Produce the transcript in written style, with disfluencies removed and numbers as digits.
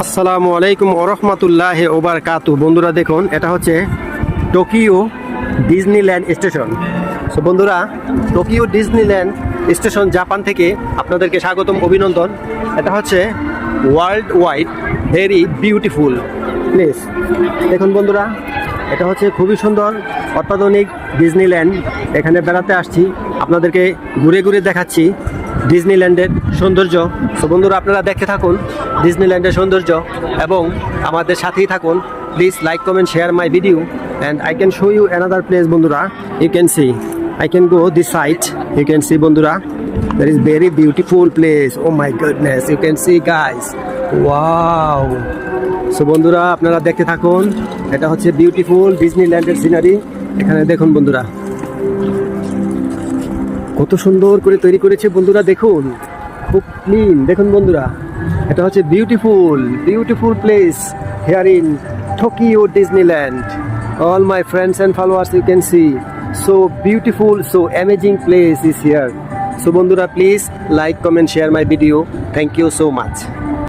আসসালামু আলাইকুম ওরহমাতুল্লাহি ওবারকাতু। বন্ধুরা দেখুন, এটা হচ্ছে টোকিও ডিজনিল্যান্ড স্টেশন। সো বন্ধুরা, টোকিও ডিজনিল্যান্ড স্টেশন জাপান থেকে আপনাদেরকে স্বাগতম, অভিনন্দন। এটা হচ্ছে world wide very beautiful place. দেখুন বন্ধুরা, এটা হচ্ছে খুবই সুন্দর অত্যাধুনিক ডিজনিল্যান্ড। এখানে বেড়াতে আসছি, আপনাদেরকে ঘুরে ঘুরে দেখাচ্ছি ডিজনিল্যান্ডের সৌন্দর্য। তো বন্ধুরা, আপনারা দেখতে থাকুন ডিজনিল্যান্ডের সৌন্দর্য এবং আমাদের সাথেই থাকুন। Please like, comment, share my video and I can show you another place. বন্ধুরা, you can see, I can go this side. You can see বন্ধুরা, there is very beautiful place. Oh my goodness, you can see guys. Wow. So বন্ধুরা, আপনারা দেখতে থাকুন। এটা হচ্ছে beautiful ডিজনিল্যান্ডের scenery. এখানে দেখুন বন্ধুরা, কত সুন্দর করে তৈরি করেছে বন্ধুরা। দেখুন, খুব ক্লিন। দেখুন বন্ধুরা, এটা হচ্ছে beautiful place here in Tokyo Disneyland. All my friends and followers, you can see so beautiful, so amazing place is here. So বন্ধুরা, please like, comment, share my video. Thank you so much.